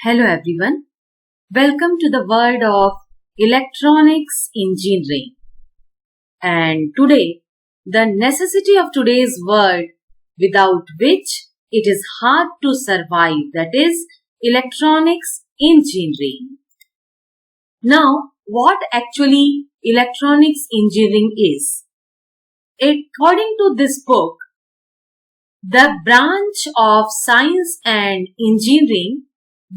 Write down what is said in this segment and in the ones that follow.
Hello everyone, welcome to the world of electronics engineering. And today, the necessity of today's world without which it is hard to survive, that is electronics engineering. Now, what actually electronics engineering is? According to this book, the branch of science and engineering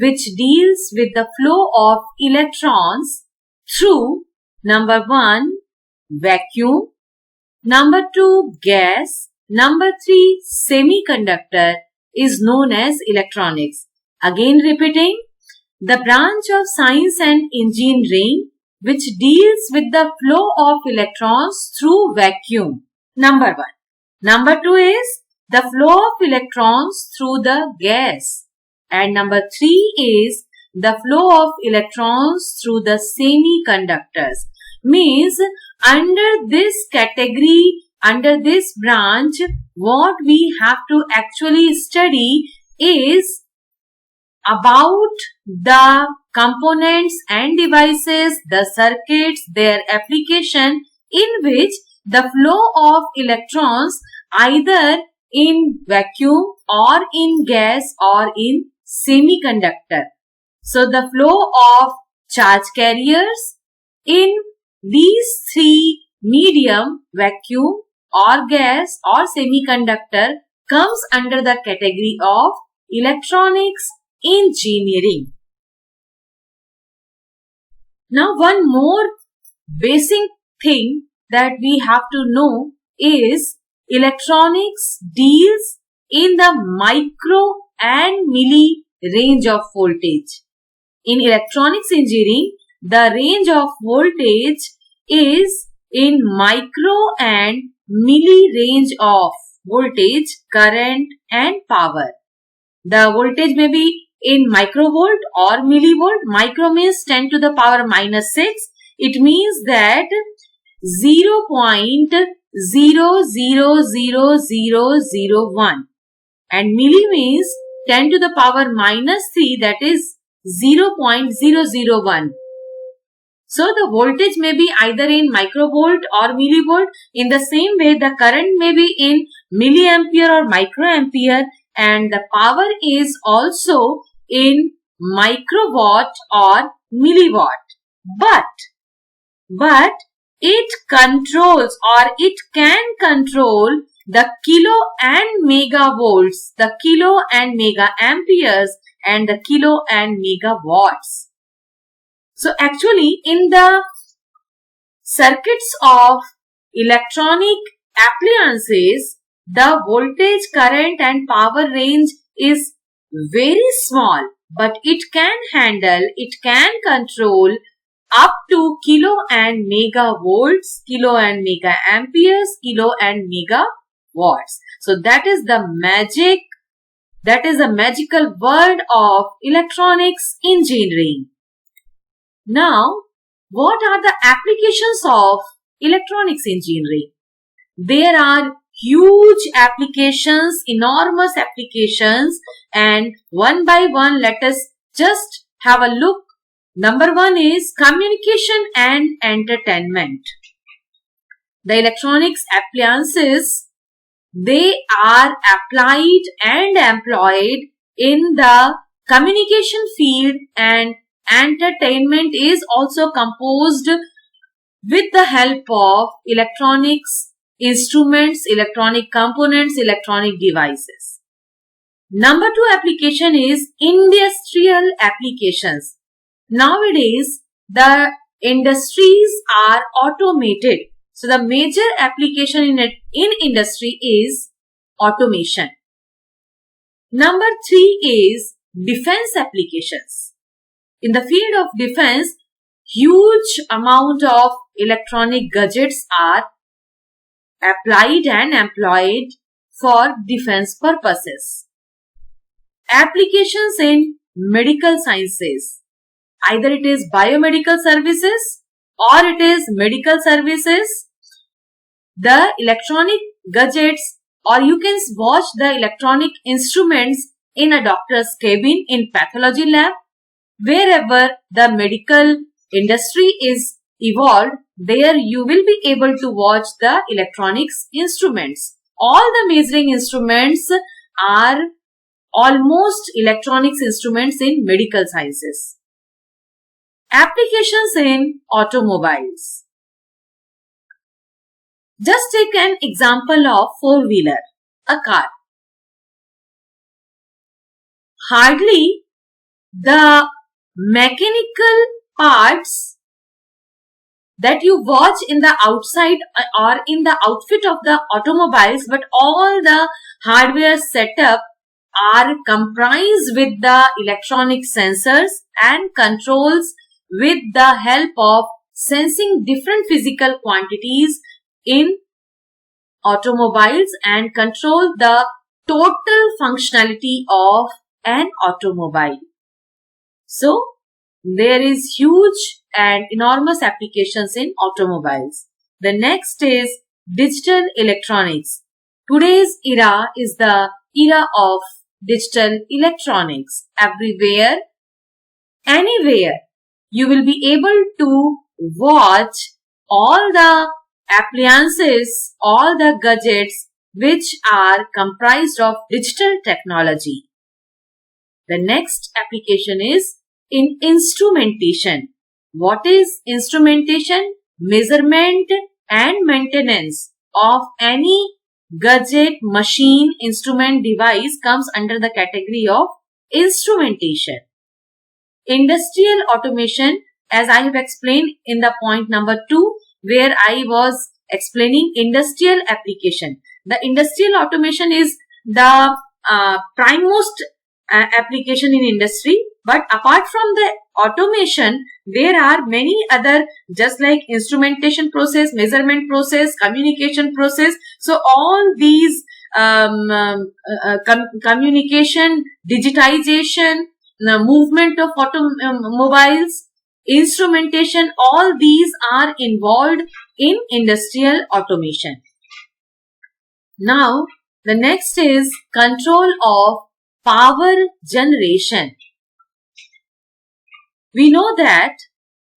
which deals with the flow of electrons through number 1, vacuum, number 2, gas, number 3, semiconductor is known as electronics. Again repeating, the branch of science and engineering which deals with the flow of electrons through vacuum, number 1. Number 2 is the flow of electrons through the gas. And number 3 is the flow of electrons through the semiconductors. Means under this category, under this branch, what we have to actually study is about the components and devices, the circuits, their application in which the flow of electrons either in vacuum or in gas or in semiconductor. So the flow of charge carriers in these three medium, vacuum or gas or semiconductor, comes under the category of electronics engineering. Now one more basic thing that we have to know is electronics deals in the micro and milli range of voltage. In electronics engineering, the range of voltage is in micro and milli range of voltage, current and power. The voltage may be in microvolt or millivolt. Micro means 10 to the power minus 6. It means that 0.000001, and milli means 10 to the power minus 3, that is 0.001. So the voltage may be either in microvolt or millivolt. In the same way, the current may be in milliampere or microampere, and the power is also in microwatt or milliwatt. But it controls or it can control the kilo and megavolts, the kilo and mega amperes and the kilo and megawatts. So actually in the circuits of electronic appliances, the voltage, current and power range is very small, but it can handle, it can control up to kilo and megavolts, kilo and mega amperes, kilo and megawatts. So that is the magic, that is the magical word of electronics engineering. Now, what are the applications of electronics engineering? There are huge applications, enormous applications, and one by one let us just have a look. Number 1 is communication and entertainment. The electronics appliances, they are applied and employed in the communication field, and entertainment is also composed with the help of electronics instruments, electronic components, electronic devices. Number 2 application is industrial applications. Nowadays, the industries are automated. So, the major application in industry is automation. Number 3 is defense applications. In the field of defense, huge amount of electronic gadgets are applied and employed for defense purposes. Applications in medical sciences. Either it is biomedical services or it is medical services. The electronic gadgets, or you can watch the electronic instruments in a doctor's cabin, in pathology lab, wherever the medical industry is evolved, there you will be able to watch the electronics instruments. All the measuring instruments are almost electronics instruments in medical sciences. Applications in automobiles. Just take an example of four-wheeler, a car. Hardly the mechanical parts that you watch in the outside or in the outfit of the automobiles, but all the hardware setup are comprised with the electronic sensors and controls with the help of sensing different physical quantities in automobiles and control the total functionality of an automobile. So, there is huge and enormous applications in automobiles. The next is digital electronics. Today's era is the era of digital electronics. Everywhere, anywhere, you will be able to watch all the appliances, all the gadgets which are comprised of digital technology. The next application is in instrumentation. What is instrumentation? Measurement and maintenance of any gadget, machine, instrument, device comes under the category of instrumentation. Industrial automation, as I have explained in the point number 2, where I was explaining industrial application. The industrial automation is the primemost application in industry. But apart from the automation, there are many other, just like instrumentation process, measurement process, communication process. So all these communication, digitization, the movement of automobiles, instrumentation, all these are involved in industrial automation. Now, the next is control of power generation. We know that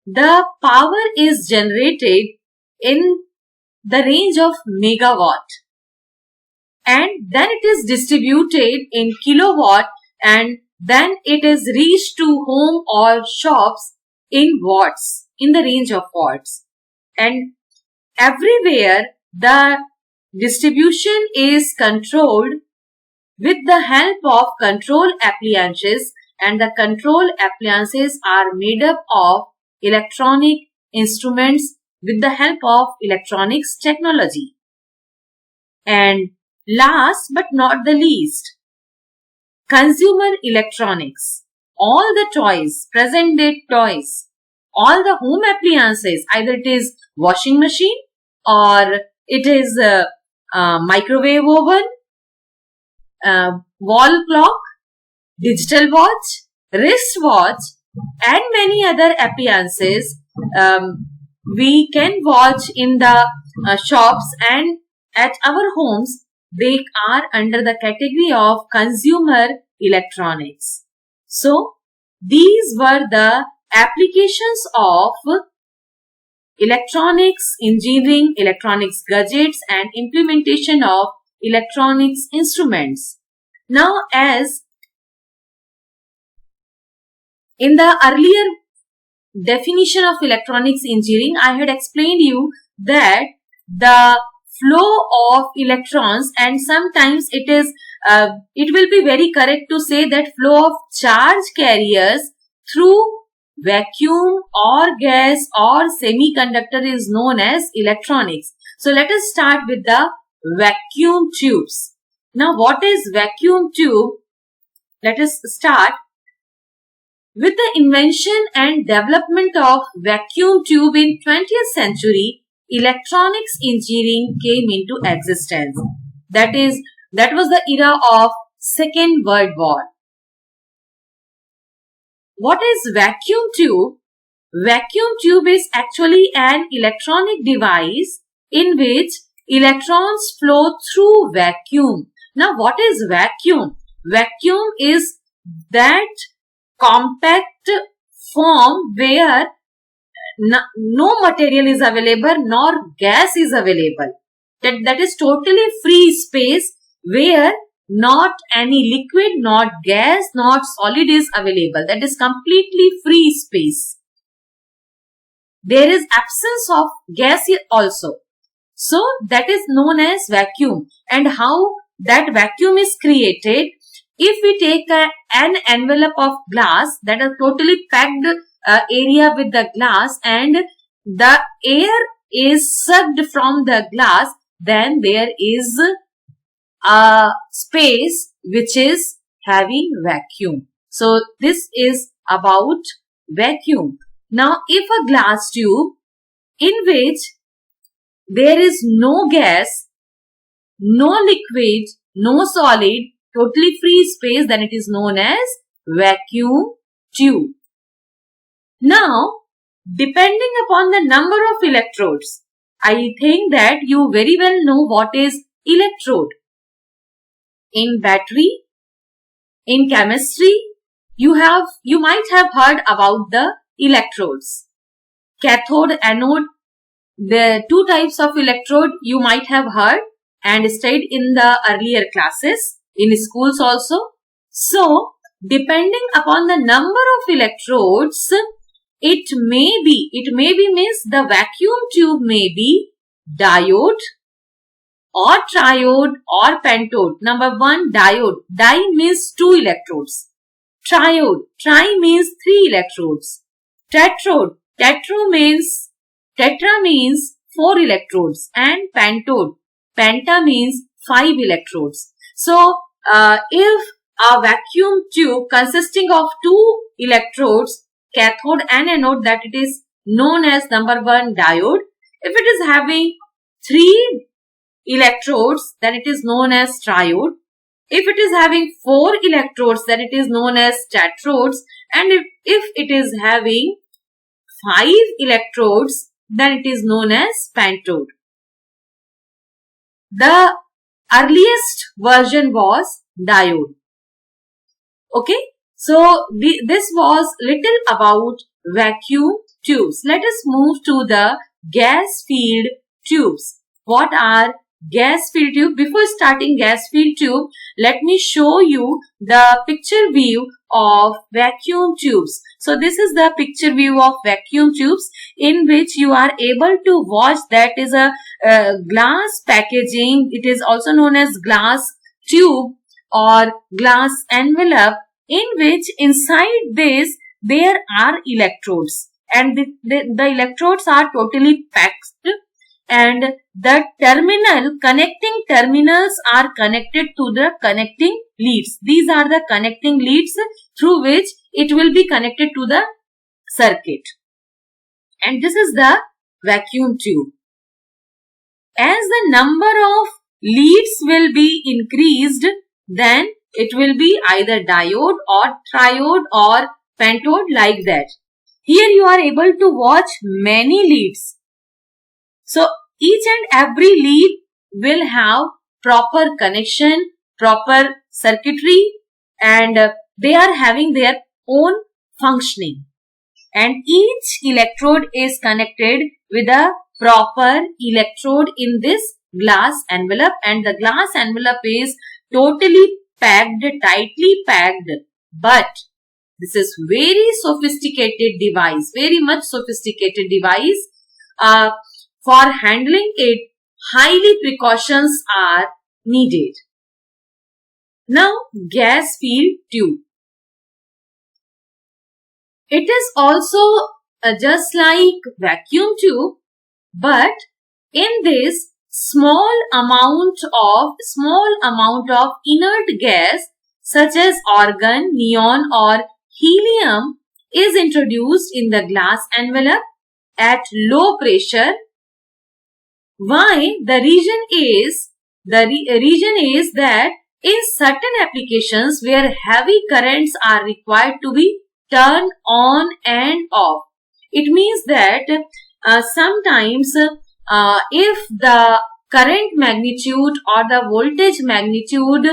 the power is generated in the range of megawatt, and then it is distributed in kilowatt, and then it is reached to home or shops in watts, in the range of watts. And everywhere the distribution is controlled with the help of control appliances, and the control appliances are made up of electronic instruments with the help of electronics technology. And last but not the least, consumer electronics. All the toys, present day toys, all the home appliances, either it is washing machine or it is a microwave oven, wall clock, digital watch, wrist watch, and many other appliances we can watch in the shops and at our homes. They are under the category of consumer electronics. So, these were the applications of electronics engineering, electronics gadgets, and implementation of electronics instruments. Now, as in the earlier definition of electronics engineering, I had explained you that the flow of electrons, and sometimes it will be very correct to say that flow of charge carriers through vacuum or gas or semiconductor is known as electronics. So let us start with the vacuum tubes. Now, what is vacuum tube? Let us start. With the invention and development of vacuum tube in 20th century, electronics engineering came into existence. That was the era of Second World War. What is vacuum tube? Vacuum tube is actually an electronic device in which electrons flow through vacuum. Now, what is vacuum? Vacuum is that compact form where no material is available nor gas is available. That is totally free space where not any liquid, not gas, not solid is available. That is completely free space. There is absence of gas also. So that is known as vacuum. And how that vacuum is created? If we take an envelope of glass, that is totally packed area with the glass, and the air is sucked from the glass, then there is a space which is having vacuum. So this is about vacuum. Now if a glass tube in which there is no gas, no liquid, no solid, totally free space, then it is known as vacuum tube. Now, depending upon the number of electrodes, I think that you very well know what is electrode. In battery, in chemistry, you might have heard about the electrodes. Cathode, anode, the two types of electrode you might have heard and studied in the earlier classes, in schools also. So, depending upon the number of electrodes, it may be means the vacuum tube may be diode or triode or pentode. Number 1, diode. Di means 2 electrodes. Triode. Tri means 3 electrodes. Tetrode. Tetra means 4 electrodes. And pentode. Penta means 5 electrodes. So, if a vacuum tube consisting of 2 electrodes, cathode and anode, that it is known as number 1, diode. If it is having 3 electrodes, then it is known as triode. If it is having 4 electrodes, then it is known as tetrodes. And if it is having 5 electrodes, then it is known as pentode. The earliest version was diode. Okay. So, this was little about vacuum tubes. Let us move to the gas filled tubes. What are gas filled tube? Before starting gas filled tube, let me show you the picture view of vacuum tubes. So, this is the picture view of vacuum tubes in which you are able to watch. That is a glass packaging. It is also known as glass tube or glass envelope, in which inside this there are electrodes, and the electrodes are totally packed, and the connecting terminals are connected to the connecting leads. These are the connecting leads through which it will be connected to the circuit. And this is the vacuum tube. As the number of leads will be increased, then it will be either diode or triode or pentode, like that. Here you are able to watch many leads. So each and every lead will have proper connection, proper circuitry, and they are having their own functioning. And each electrode is connected with a proper electrode in this glass envelope, and the glass envelope is totally packed, tightly packed. But this is very sophisticated device, very much sophisticated device. For handling it, highly precautions are needed. Now, gas filled tube. It is also just like vacuum tube, but in this small amount of inert gas such as argon, neon or helium is introduced in the glass envelope at low pressure. Why? The reason is that in certain applications where heavy currents are required to be turned on and off, it means that sometimes if the current magnitude or the voltage magnitude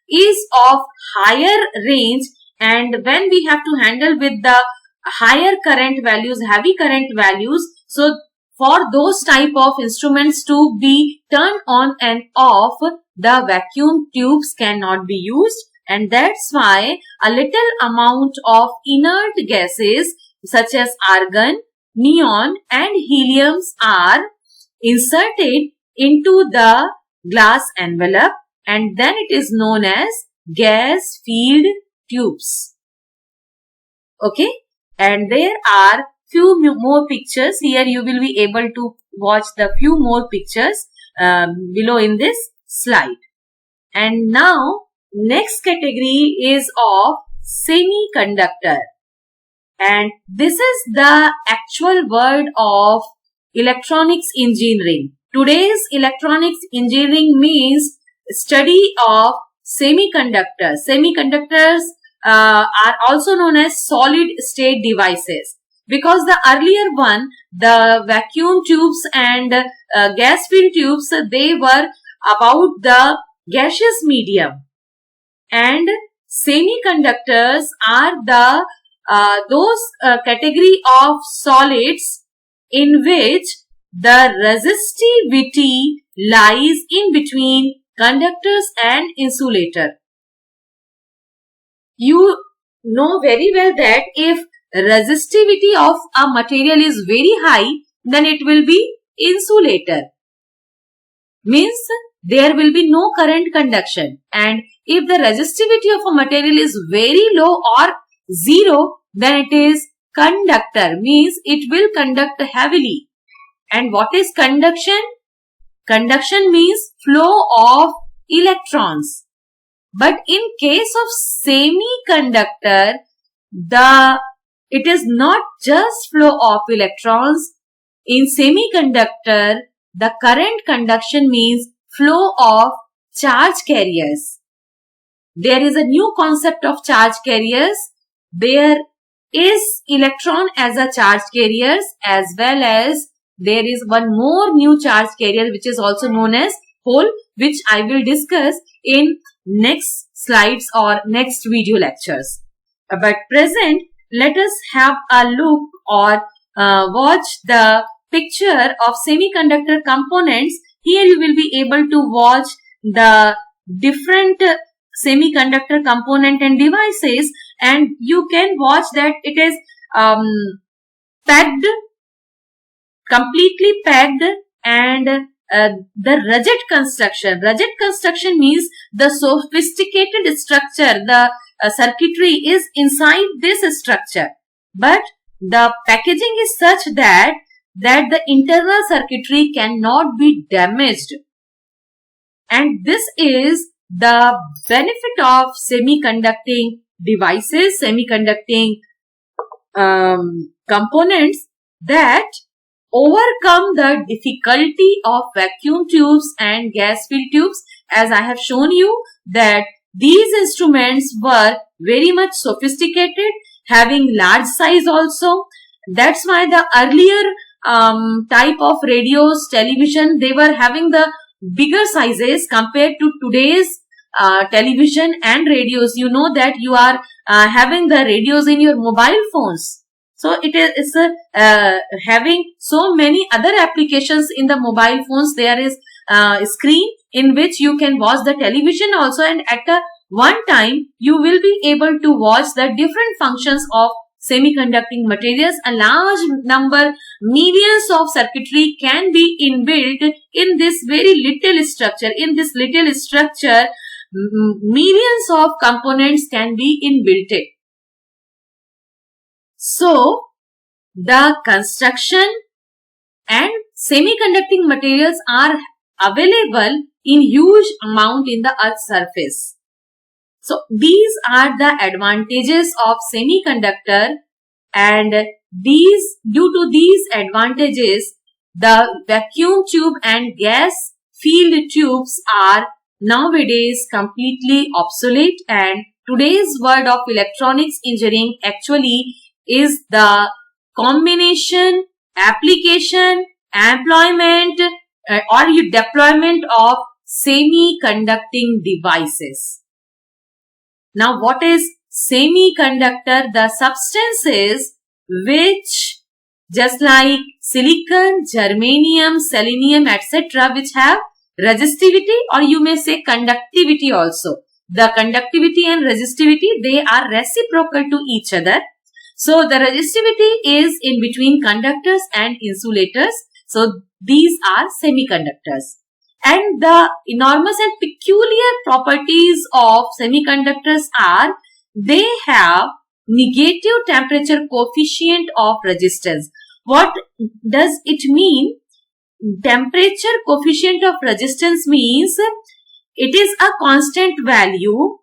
is of higher range And when we have to handle with the higher current values, heavy current values, so for those type of instruments to be turned on and off, the vacuum tubes cannot be used, and that's why a little amount of inert gases such as argon, neon and heliums are inserted into the glass envelope, and then it is known as gas filled tubes. Okay, and there are few more pictures. Here you will be able to watch the few more pictures below in this slide. And now next category is of semiconductor, and this is the actual word of electronics engineering. Today's electronics engineering means study of semiconductors. Semiconductors are also known as solid state devices, because the earlier one, the vacuum tubes and gas filled tubes, they were about the gaseous medium, and semiconductors are the those category of solids in which the resistivity lies in between conductors and insulator. You know very well that if resistivity of a material is very high, then it will be insulator. Means there will be no current conduction. And if the resistivity of a material is very low or zero, then it is conductor. Means it will conduct heavily. And what is conduction? Conduction means flow of electrons. But in case of semiconductor, it is not just flow of electrons. In semiconductor, the current conduction means flow of charge carriers. There is a new concept of charge carriers. There is electron as a charge carriers, as well as there is one more new charge carrier which is also known as hole, which I will discuss in next slides or next video lectures. But present, let us have a look or watch the picture of semiconductor components. Here you will be able to watch the different semiconductor component and devices, and you can watch that it is packed, completely packed, and the rugged construction. Rugged construction means the sophisticated structure, the circuitry is inside this structure, but the packaging is such that the internal circuitry cannot be damaged. And this is the benefit of semiconducting devices, semiconducting components, that overcome the difficulty of vacuum tubes and gas filled tubes. As I have shown you that these instruments were very much sophisticated, having large size also. That's why the earlier type of radios, television, they were having the bigger sizes compared to today's television and radios. You know that you are having the radios in your mobile phones. So it is having so many other applications in the mobile phones. There is a screen in which you can watch the television also, and at one time you will be able to watch the different functions of semiconducting materials. A large number, millions of circuitry can be inbuilt in this very little structure. In this little structure, millions of components can be inbuilt. So, the construction and semiconducting materials are available in huge amount in the Earth's surface. So, these are the advantages of semiconductor, and due to these advantages, the vacuum tube and gas filled tubes are nowadays completely obsolete, and today's world of electronics engineering actually is the combination, application, employment or deployment of semiconducting devices. Now, what is semiconductor, the substances which, just like silicon, germanium, selenium, etc., which have resistivity, or you may say conductivity also. The conductivity and resistivity, they are reciprocal to each other. So the resistivity is in between conductors and insulators. So these are semiconductors. And the enormous and peculiar properties of semiconductors are, they have negative temperature coefficient of resistance. What does it mean? Temperature coefficient of resistance means it is a constant value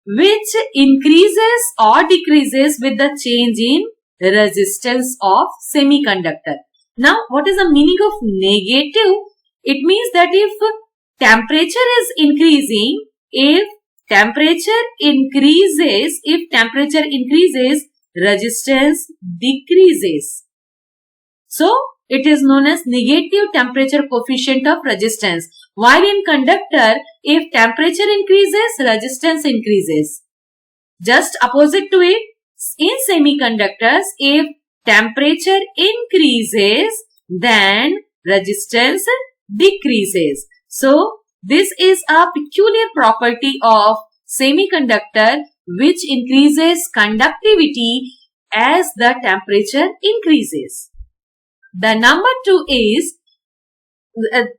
which increases or decreases with the change in resistance of semiconductor. Now, what is the meaning of negative? It means that if temperature is increasing, if temperature increases, resistance decreases. So, it is known as negative temperature coefficient of resistance. While in conductor, if temperature increases, resistance increases. Just opposite to it, in semiconductors, if temperature increases, then resistance decreases. So, this is a peculiar property of semiconductor which increases conductivity as the temperature increases. The number 2 is,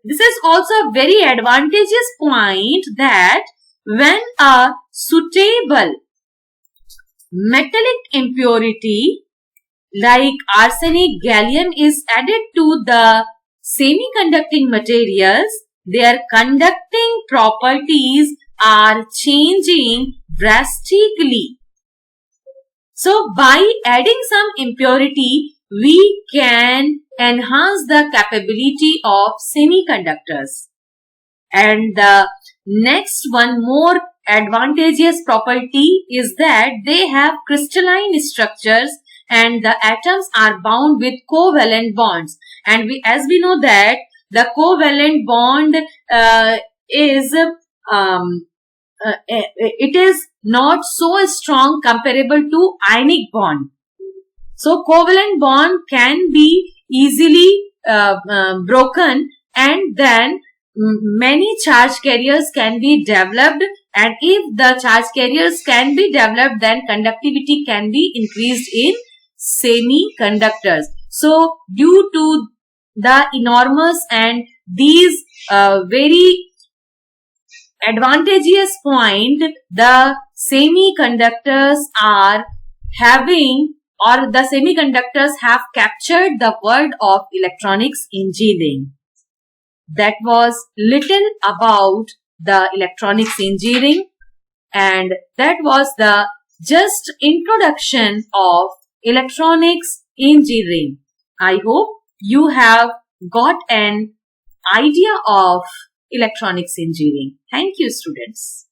this is also a very advantageous point, that when a suitable metallic impurity like arsenic, gallium is added to the semiconducting materials, their conducting properties are changing drastically. So by adding some impurity, we can enhance the capability of semiconductors. And the next one more advantageous property is that they have crystalline structures and the atoms are bound with covalent bonds. And as we know that the covalent bond it is not so strong comparable to ionic bond. So covalent bond can be easily broken, and then many charge carriers can be developed, and if the charge carriers can be developed, then conductivity can be increased in semiconductors. So due to the enormous and these very advantageous point, the semiconductors are having, or the semiconductors have captured the world of electronics engineering. That was little about the electronics engineering, and that was the just introduction of electronics engineering. I hope you have got an idea of electronics engineering. Thank you, students.